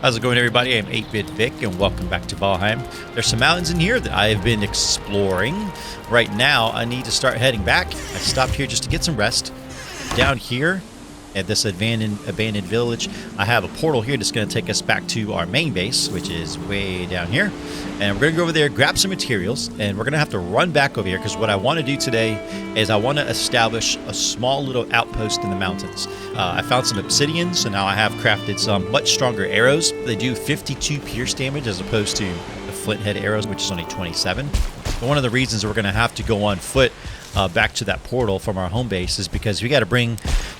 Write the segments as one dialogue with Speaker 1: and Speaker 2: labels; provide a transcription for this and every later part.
Speaker 1: How's it going, everybody? I'm 8-Bit Vic, and welcome back to Valheim. There's some mountains in here that I have been exploring. Right now, I need to start heading back. I stopped here just to get some rest. Down here, at this abandoned village, I have a portal here that's going to take us back to our main base, which is way down here. And we're going to go over there, grab some materials, and we're going to have to run back over here because what I want to do today is I want to establish a small little outpost in the mountains. I found some obsidian, so now I have crafted some much stronger arrows. They do 52 pierce damage as opposed to the flint head arrows, which is only 27. But one of the reasons we're going to have to go on foot back to that portal from our home base is because we got to bring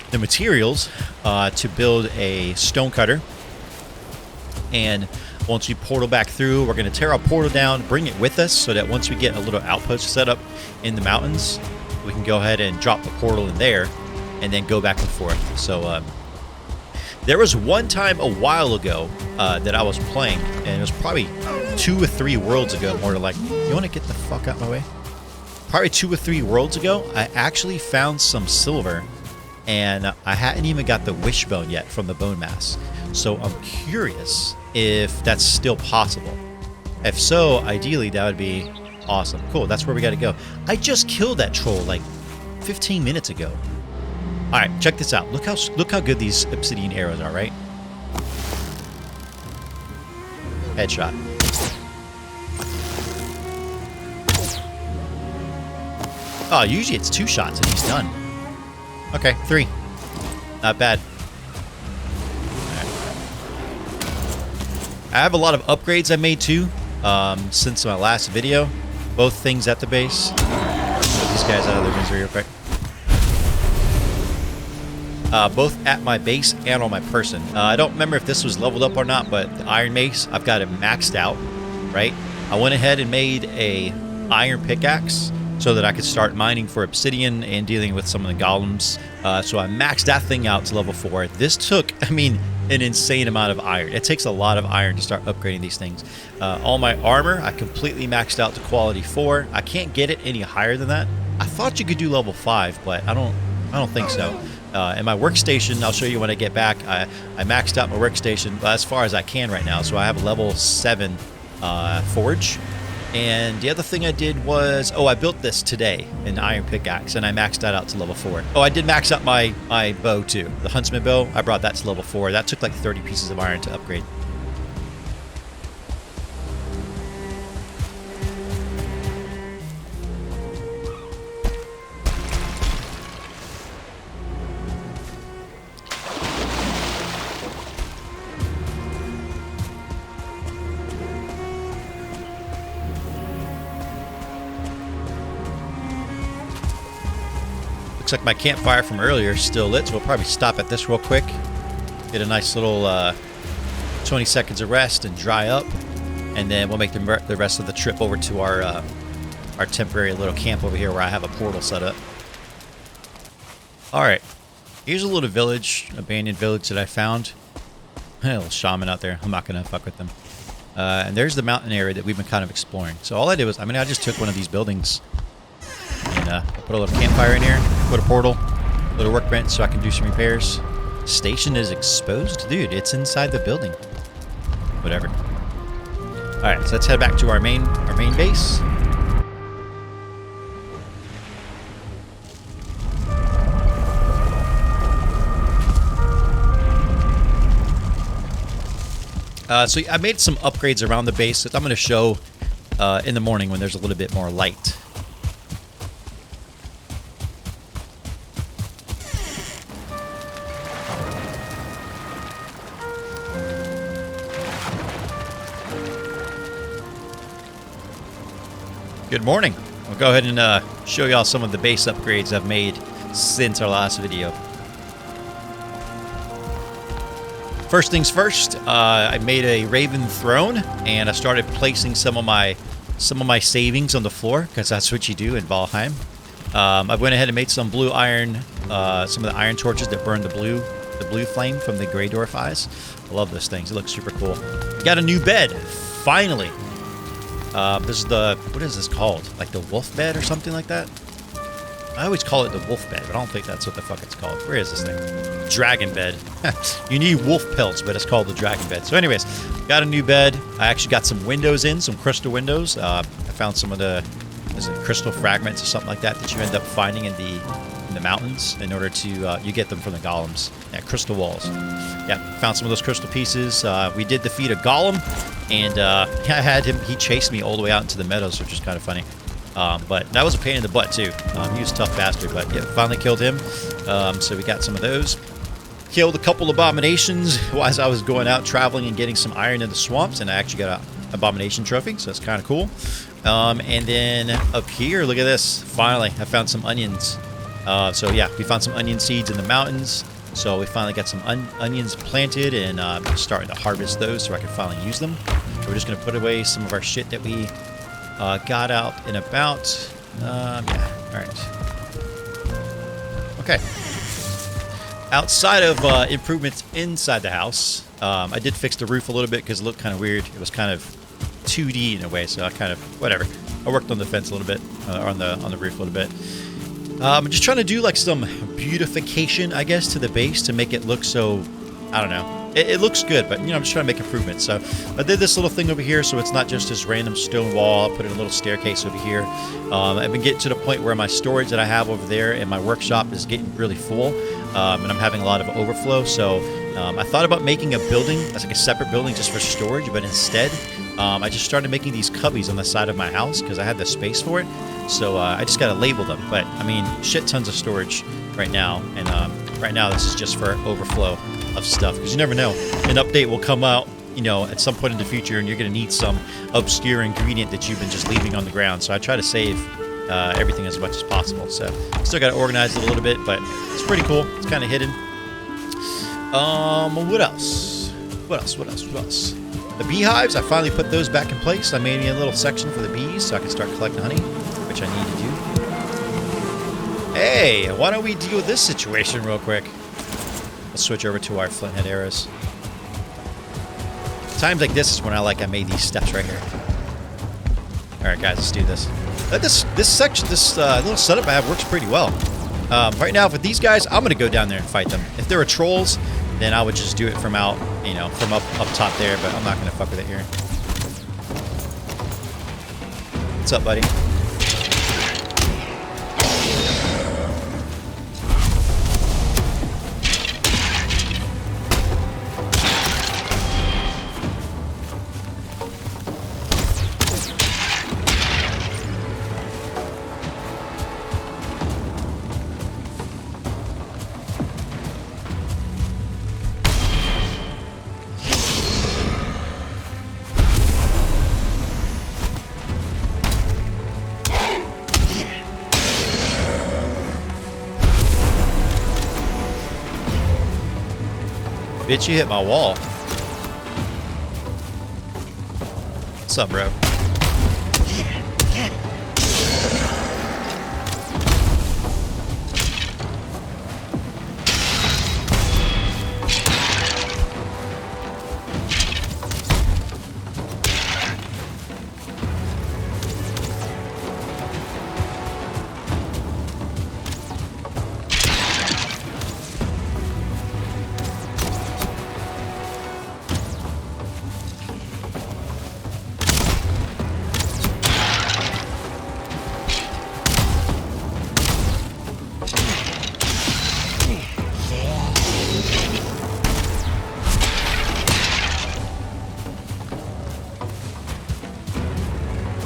Speaker 1: the materials to build a stone cutter. And once we portal back through, we're going to tear our portal down, bring it with us so that once we get a little outpost set up in the mountains, we can go ahead and drop the portal in there and then go back and forth. So there was one time a while ago that I was playing, and it was probably 2 or 3 worlds ago, more like, you want to get the fuck out of my way? Probably 2 or 3 worlds ago, I actually found some silver, and I hadn't even got the wishbone yet from the Bonemass. So I'm curious if that's still possible. If so, ideally that would be awesome. Cool, that's where we got to go. I just killed that troll like 15 minutes ago. All right, check this out. Look how good these obsidian arrows are, right? Headshot. Oh, usually it's 2 shots and he's done. Okay, 3. Not bad. I have a lot of upgrades I made too since my last video. Both things at the base. Put these guys out of their misery real quick. Both at my base and on my person. I don't remember if this was leveled up or not, but the iron mace, I've got it maxed out, right? I went ahead and made a iron pickaxe so that I could start mining for obsidian and dealing with some of the golems. So I maxed that thing out to level 4. This took, an insane amount of iron. It takes a lot of iron to start upgrading these things. All my armor, I completely maxed out to quality 4. I can't get it any higher than that. I thought you could do level 5, but I don't think so. And my workstation, I'll show you when I get back. I maxed out my workstation as far as I can right now. So I have a level 7 forge. And the other thing I did was, I built this today, an iron pickaxe, and I maxed that out to level 4. Oh, I did max out my bow too. The huntsman bow, I brought that to level 4. That took like 30 pieces of iron to upgrade. Looks like my campfire from earlier is still lit, so we'll probably stop at this real quick. Get a nice little 20 seconds of rest and dry up. And then we'll make the rest of the trip over to our temporary little camp over here where I have a portal set up. Alright, here's a little village, abandoned village that I found. A little shaman out there. I'm not going to fuck with them. And there's the mountain area that we've been kind of exploring. So all I did was, I just took one of these buildings and put a little campfire in here, put a portal, a little workbench so I can do some repairs. Station is exposed? Dude, it's inside the building. Whatever. Alright, so let's head back to our main base. So I made some upgrades around the base that I'm going to show in the morning when there's a little bit more light. Good morning. I'll go ahead and show y'all some of the base upgrades I've made since our last video. First things first, I made a raven throne, and I started placing some of my savings on the floor because that's what you do in Valheim. I went ahead and made some blue iron, some of the iron torches that burn the blue flame from the Grey Dwarf eyes. I love those things. It looks super cool. Got a new bed, finally. This is what is this called? Like the wolf bed or something like that? I always call it the wolf bed, but I don't think that's what the fuck it's called. Where is this thing? Dragon bed. You need wolf pelts, but it's called the dragon bed. So anyways, got a new bed. I actually got some windows in, some crystal windows. I found some of the crystal fragments or something like that you end up finding in the mountains in order to you get them from the golems. Yeah, crystal walls. Yeah, found some of those crystal pieces. We did defeat a golem, and I had him. He chased me all the way out into the meadows, which was kind of funny. But that was a pain in the butt too. He was a tough bastard, but yeah, finally killed him. So we got some of those. Killed a couple abominations as I was going out traveling and getting some iron in the swamps, and I actually got an abomination trophy, so that's kind of cool. And then up here, look at this. Finally, I found some onions. So yeah, we found some onion seeds in the mountains. So we finally got some onions planted, and starting to harvest those so I can finally use them. So we're just going to put away some of our shit that we got out and about. Yeah, all right. Okay. Outside of improvements inside the house, I did fix the roof a little bit because it looked kind of weird. It was kind of 2D in a way, so I kind of, whatever. I worked on the fence a little bit, on the roof a little bit. I'm just trying to do like some beautification, I guess, to the base to make it look so, I don't know. It looks good, but, you know, I'm just trying to make improvements. So I did this little thing over here, so it's not just this random stone wall. I put in a little staircase over here. I've been getting to the point where my storage that I have over there in my workshop is getting really full, and I'm having a lot of overflow. So I thought about making a building, as like a separate building just for storage, but instead I just started making these cubbies on the side of my house because I had the space for it. So I just got to label them. But, I mean, shit tons of storage right now, and right now this is just for overflow of stuff, because you never know, an update will come out, you know, at some point in the future, and you're going to need some obscure ingredient that you've been just leaving on the ground. So I try to save everything as much as possible. So still got to organize it a little bit, but it's pretty cool. It's kind of hidden. What else? The beehives, I finally put those back in place. I made me a little section for the bees so I can start collecting honey, which I need to do. Hey, why don't we deal with this situation real quick? Let's switch over to our flint head arrows. Times like this is when I made these steps right here. All right, guys, let's do this. This little setup I have works pretty well. Right now, with these guys, I'm gonna go down there and fight them. If there were trolls, then I would just do it from out, you know, from up top there. But I'm not gonna fuck with it here. What's up, buddy? Bitch, you hit my wall. What's up, bro?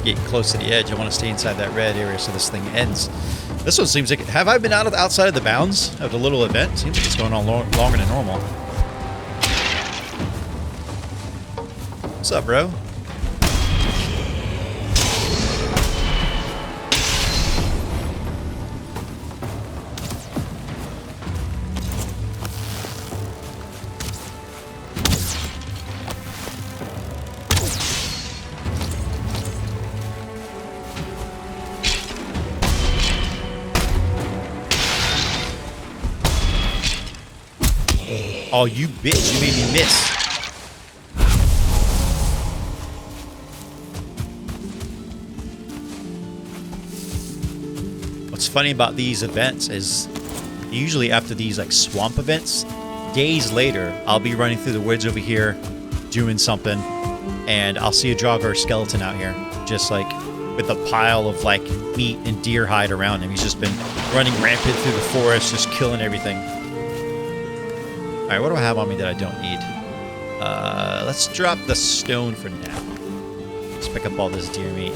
Speaker 1: Get close to the edge. I want to stay inside that red area so this thing ends. This one seems like... Have I been outside of the bounds of the little event? Seems like it's going on longer than normal. What's up, bro? Oh, you bitch. You made me miss. what's funny about these events is usually after these like swamp events, days later, I'll be running through the woods over here doing something, and I'll see a jogger or skeleton out here, just like with a pile of like meat and deer hide around him. He's just been running rampant through the forest, just killing everything. All right, what do I have on me that I don't need? Let's drop the stone for now. Let's pick up all this deer meat.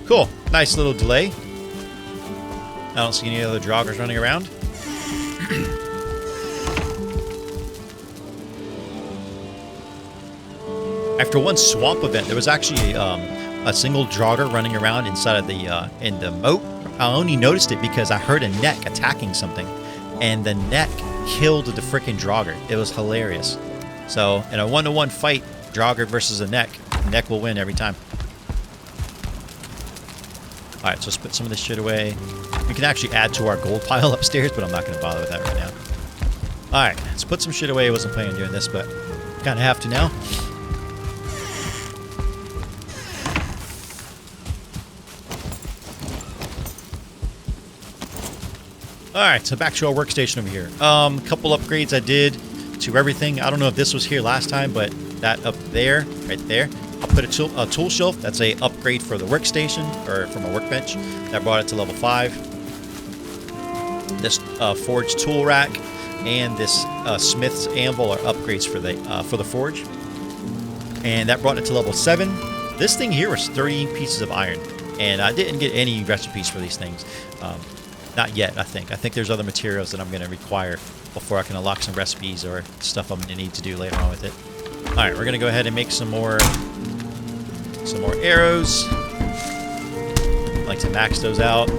Speaker 1: Cool. Nice little delay. I don't see any other joggers running around. After one swamp event, there was actually a single jogger running around inside of the in the moat. I only noticed it because I heard a neck attacking something, and the neck killed the freaking jogger. It was hilarious. So in a 1-to-1 fight, jogger versus a neck will win every time. All right, so let's put some of this shit away. We can actually add to our gold pile upstairs, but I'm not going to bother with that right now. All right, let's put some shit away. I wasn't planning on doing this, but kind of have to now. All right, so back to our workstation over here. A couple upgrades I did to everything. I don't know if this was here last time, but that up there, right there, I'll put a tool shelf. That's a upgrade for the workstation, or for my workbench. That brought it to level 5. This forge tool rack and this smith's anvil are upgrades for the forge, and that brought it to level 7. This thing here was 30 pieces of iron, and I didn't get any recipes for these things. Not yet, I think. I think there's other materials that I'm going to require before I can unlock some recipes or stuff I'm going to need to do later on with it. All right, we're going to go ahead and make some more arrows. I like to max those out.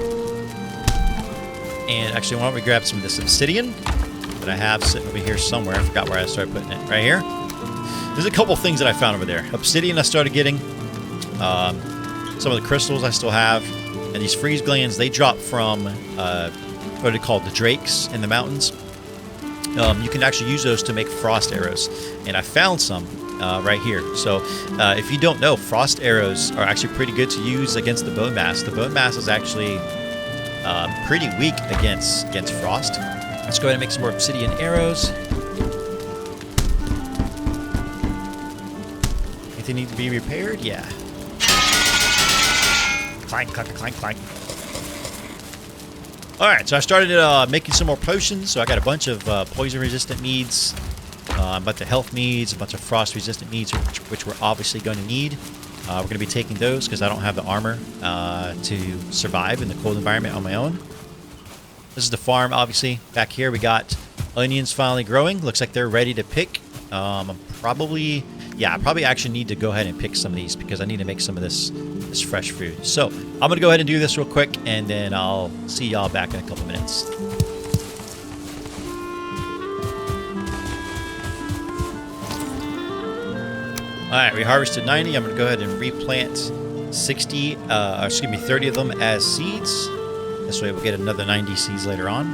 Speaker 1: And actually, why don't we grab some of this obsidian that I have sitting over here somewhere. I forgot where I started putting it. Right here. There's a couple things that I found over there. Obsidian I started getting. Some of the crystals I still have. And these freeze glands, they drop from, what are they called? The drakes in the mountains. You can actually use those to make frost arrows. And I found some right here. So if you don't know, frost arrows are actually pretty good to use against the bonemass. The bonemass is actually pretty weak against frost. Let's go ahead and make some more obsidian arrows. Anything need to be repaired? Yeah. Clank, clank, clank, clank. Alright, so I started making some more potions. So I got a bunch of poison-resistant meads, a bunch of health meads, a bunch of frost-resistant meads, which we're obviously going to need. We're going to be taking those because I don't have the armor to survive in the cold environment on my own. This is the farm, obviously. Back here we got onions finally growing. Looks like they're ready to pick. I probably actually need to go ahead and pick some of these because I need to make some of this fresh food. So I'm going to go ahead and do this real quick, and then I'll see y'all back in a couple minutes. All right, we harvested 90. I'm going to go ahead and replant 30 of them as seeds. This way we'll get another 90 seeds later on.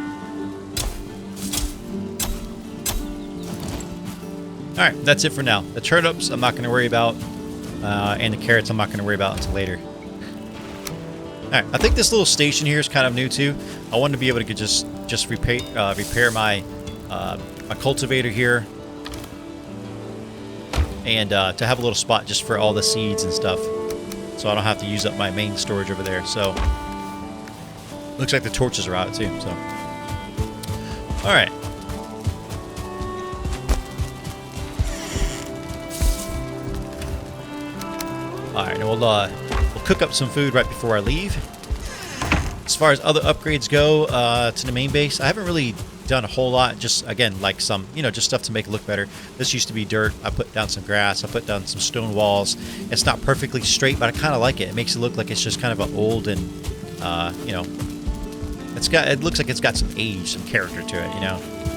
Speaker 1: All right, that's it for now. The turnips I'm not going to worry about, and the carrots I'm not going to worry about until later. All right, I think this little station here is kind of new too. I wanted to be able to just repair my my cultivator here, and to have a little spot just for all the seeds and stuff, so I don't have to use up my main storage over there. So looks like the torches are out too. So all right. Alright, and we'll cook up some food right before I leave. As far as other upgrades go to the main base, I haven't really done a whole lot. Just, again, like some, just stuff to make it look better. This used to be dirt. I put down some grass. I put down some stone walls. It's not perfectly straight, but I kind of like it. It makes it look like it's just kind of an old and, it looks like it's got some age, some character to it,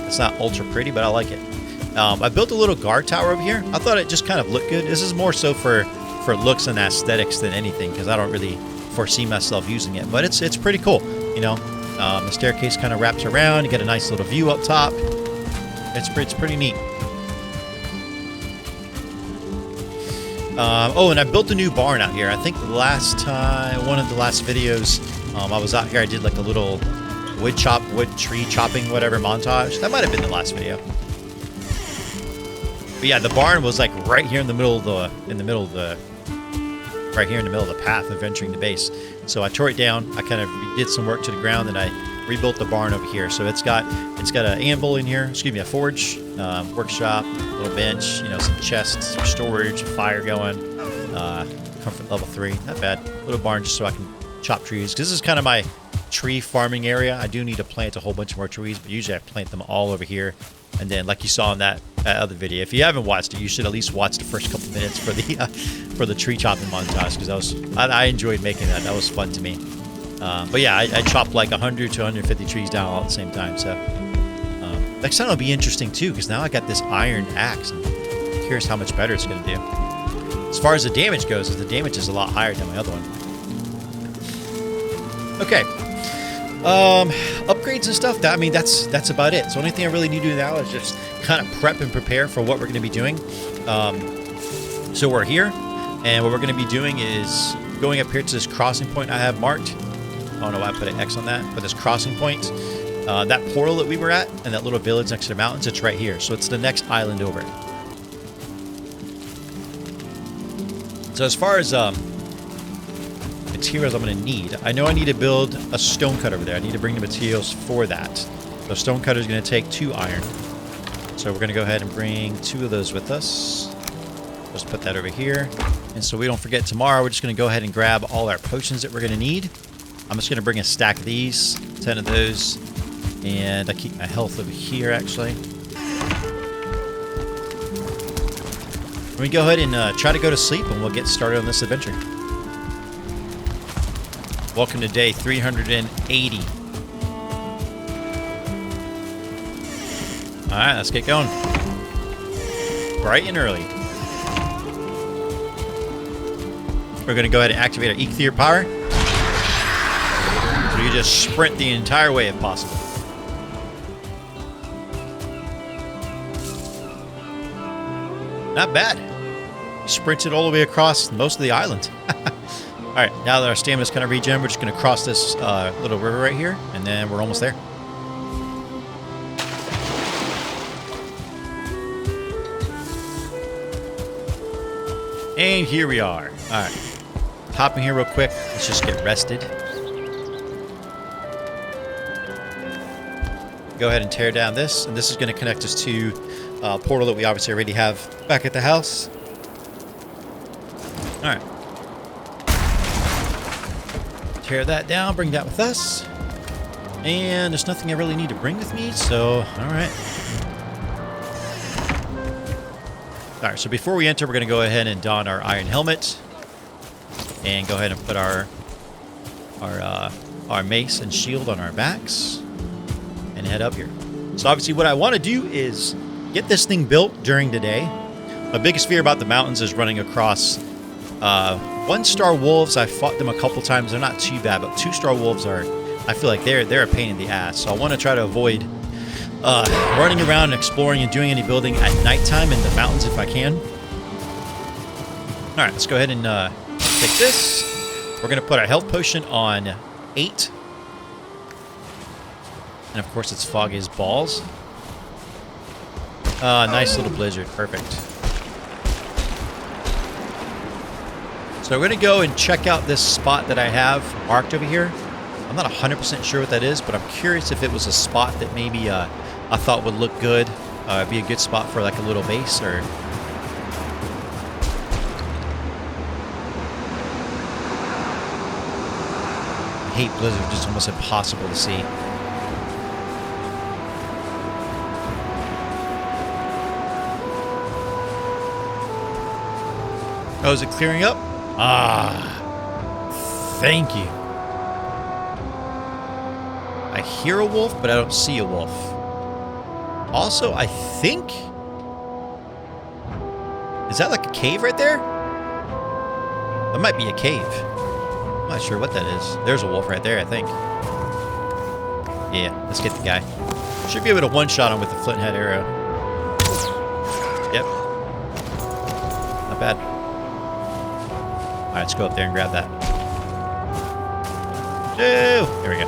Speaker 1: It's not ultra pretty, but I like it. I built a little guard tower over here. I thought it just kind of looked good. This is more so for looks and aesthetics than anything, because I don't really foresee myself using it, but it's pretty cool. The staircase kind of wraps around. You get a nice little view up top. It's pretty neat. Oh, and I built a new barn out here. I think last time, one of the last videos, I was out here. I did like a little wood tree chopping, whatever montage. That might have been the last video. But yeah, the barn was like right here in the middle of the, right here in the middle of the path of entering the base. So I tore it down. I kind of did some work to the ground, and I rebuilt the barn over here. So it's got an anvil in here. Excuse me, a forge, workshop, little bench, you know, some chests for storage, fire going, comfort level 3. Not bad. Little barn just so I can chop trees. Because this is kind of my tree farming area. I do need to plant a whole bunch more trees, but usually I plant them all over here. And then, like you saw in that other video, if you haven't watched it, you should at least watch the first couple minutes for the tree chopping montage, because I enjoyed making that. That was fun to me. But yeah, I chopped like 100 to 150 trees down all at the same time. So next time it'll be interesting too, because now I got this iron axe. And I'm curious how much better it's going to do. As far as the damage goes, the damage is a lot higher than my other one. Okay. Upgrades and stuff, I mean, that's about it. So the only thing I really need to do now is just kind of prep and prepare for what we're going to be doing. So we're here, and what we're going to be doing is going up here to this crossing point I have marked. I don't know why I put an X on that, but this crossing point, that portal that we were at, and that little village next to the mountains, it's right here. So it's the next island over. So as far as materials I'm going to need, I know I need to build a stone cut over there. I need to bring the materials for that. So stone cutter is going to take 2 iron. So we're going to go ahead and bring 2 of those with us. Just put that over here. And so we don't forget, tomorrow we're just going to go ahead and grab all our potions that we're going to need. I'm just going to bring a stack of these, 10 of those, and I keep my health over here actually. We go ahead and try to go to sleep, and we'll get started on this adventure. Welcome to day 380. Alright, let's get going. Bright and early. We're going to go ahead and activate our Ether power. So you just sprint the entire way if possible. Not bad. Sprinted all the way across most of the island. Alright, now that our stamina's kind of regen, we're just going to cross this little river right here, and then we're almost there. And here we are. Alright, hop in here real quick. Let's just get rested. Go ahead and tear down this, and this is going to connect us to a portal that we obviously already have back at the house. Alright. Tear that down, bring that with us. And there's nothing I really need to bring with me, so alright. Alright, so before we enter, we're going to go ahead and don our iron helmet. And go ahead and put our mace and shield on our backs. And head up here. So obviously what I want to do is get this thing built during the day. My biggest fear about the mountains is running across 1-star wolves. I fought them a couple times. They're not too bad, but 2-star wolves are, I feel like they're a pain in the ass. So I want to try to avoid running around and exploring and doing any building at nighttime in the mountains if I can. Alright, let's go ahead and take this. We're going to put our health potion on 8. And of course it's foggy as balls. Nice little blizzard. Perfect. So we're going to go and check out this spot that I have marked over here. I'm not 100% sure what that is, but I'm curious if it was a spot that maybe I thought would look good. Be a good spot for like a little base, or... I hate blizzard. It's almost impossible to see. Oh, is it clearing up? Ah, thank you. I hear a wolf, but I don't see a wolf. Also, I think... Is that like a cave right there? That might be a cave. I'm not sure what that is. There's a wolf right there, I think. Yeah, let's get the guy. Should be able to one-shot him with the flint head arrow. Yep. Not bad. All right, let's go up there and grab that. There we go.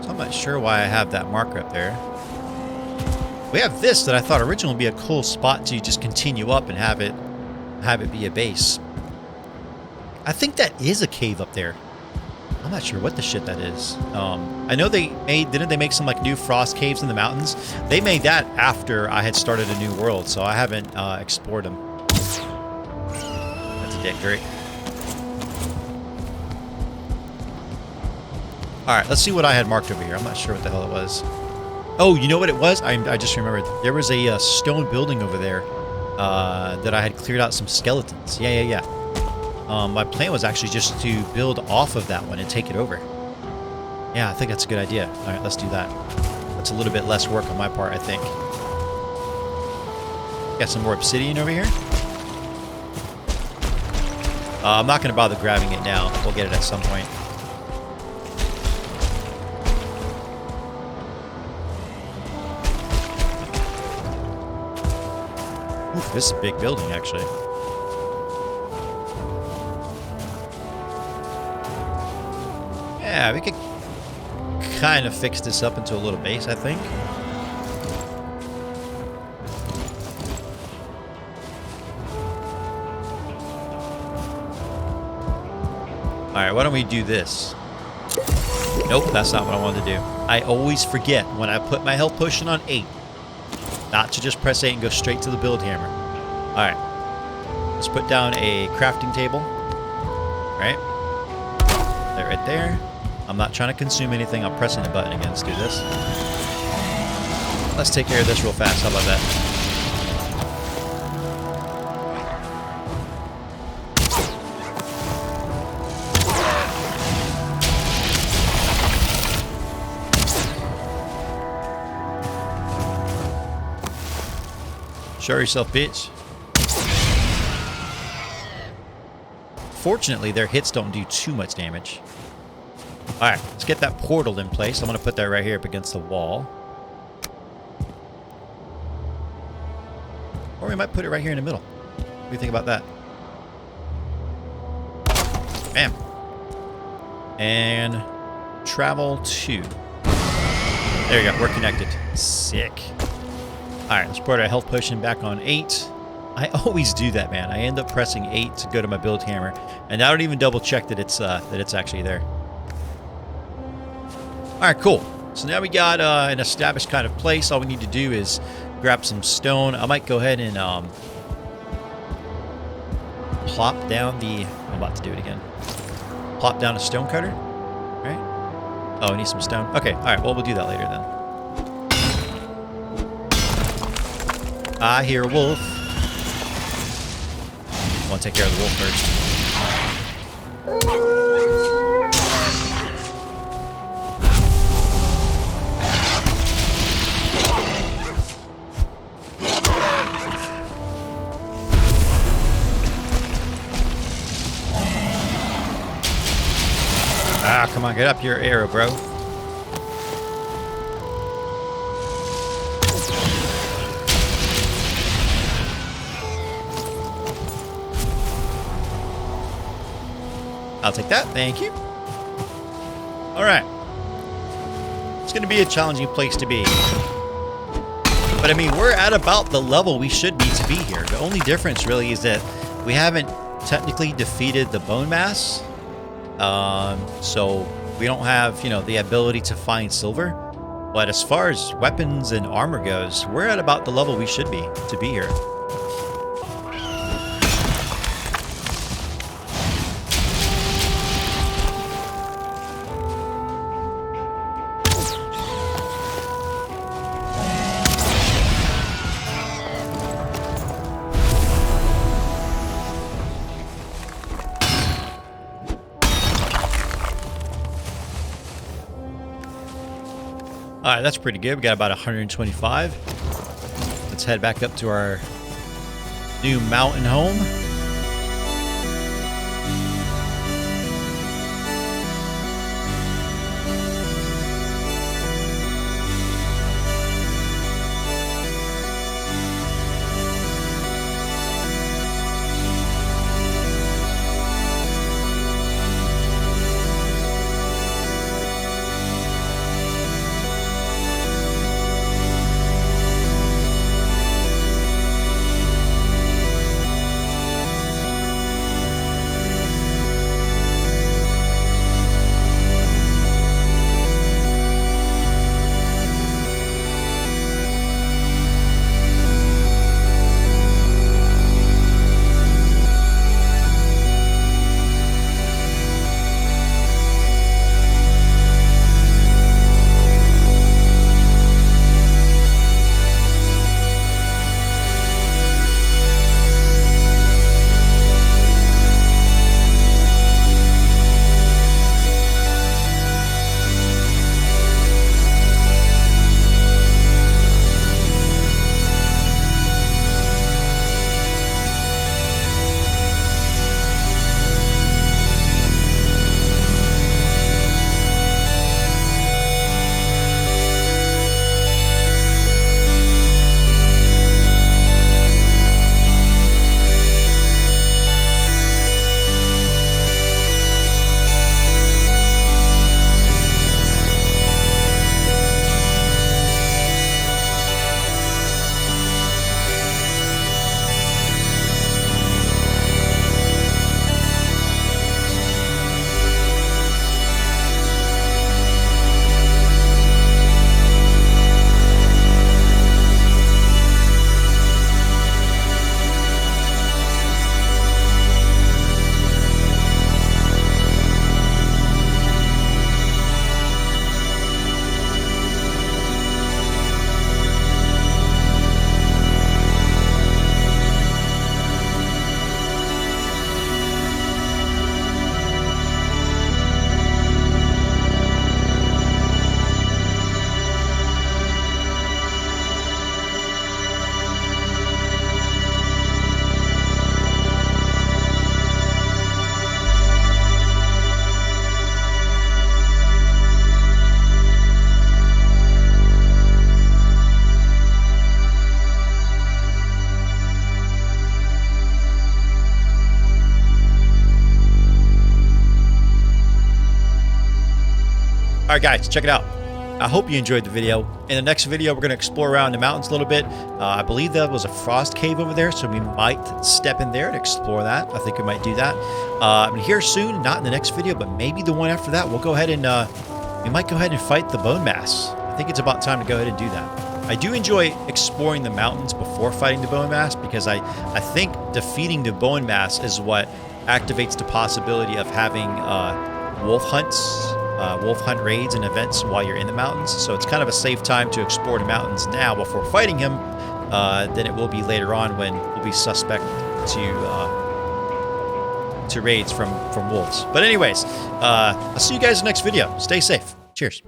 Speaker 1: So I'm not sure why I have that marker up there. We have this that I thought originally would be a cool spot to just continue up and have it be a base. I think that is a cave up there. I'm not sure what the shit that is. I know didn't they make some like new frost caves in the mountains? They made that after I had started a new world, so I haven't explored them. That's a dick, right? All right, let's see what I had marked over here. I'm not sure what the hell it was. Oh, you know what it was? I just remembered. There was a stone building over there that I had cleared out some skeletons. Yeah. My plan was actually just to build off of that one and take it over. Yeah, I think that's a good idea. All right, let's do that. That's a little bit less work on my part, I think. Got some more obsidian over here. I'm not going to bother grabbing it now. We'll get it at some point. Oof, this is a big building, actually. Yeah, we could kind of fix this up into a little base, I think. Alright, why don't we do this? Nope, that's not what I wanted to do. I always forget when I put my health potion on 8, not to just press 8 and go straight to the build hammer. Alright, let's put down a crafting table. Right? There, right there. I'm not trying to consume anything. I'm pressing the button again. Let's do this. Let's take care of this real fast. How about that? Show yourself, bitch. Fortunately, their hits don't do too much damage. Alright, let's get that portal in place. I'm going to put that right here up against the wall. Or we might put it right here in the middle. What do you think about that? Bam. And travel to. There you go. We're connected. Sick. Alright, let's put our health potion back on 8. I always do that, man. I end up pressing 8 to go to my build hammer. And I don't even double check that it's actually there. Alright, cool. So now we got an established kind of place. All we need to do is grab some stone. I might go ahead and plop down the... I'm about to do it again. Plop down a stone cutter. Right? Oh, I need some stone. Okay, alright. Well, we'll do that later then. I hear a wolf. I want to take care of the wolf first. Ah, come on, get up your arrow, bro. I'll take that, thank you. Alright. It's going to be a challenging place to be. But I mean, we're at about the level we should be to be here. The only difference really is that we haven't technically defeated the Bonemass. So we don't have, you know, the ability to find silver. But as far as weapons and armor goes, we're at about the level we should be to be here. Alright, that's pretty good. We got about 125. Let's head back up to our new mountain home. All right, guys, check it out. I hope you enjoyed the video. In the next video, we're going to explore around the mountains a little bit. I believe there was a frost cave over there, so we might step in there to explore that. I think we might do that. I'm here soon, not in the next video, but maybe the one after that. We'll go ahead and we might go ahead and fight the Bonemass. I think it's about time to go ahead and do that. I do enjoy exploring the mountains before fighting the Bonemass because I think defeating the Bonemass is what activates the possibility of having wolf hunt raids and events while you're in the mountains. So it's kind of a safe time to explore the mountains now before fighting him than it will be later on when we'll be suspect to raids from wolves. But anyways, I'll see you guys in the next video. Stay safe. Cheers.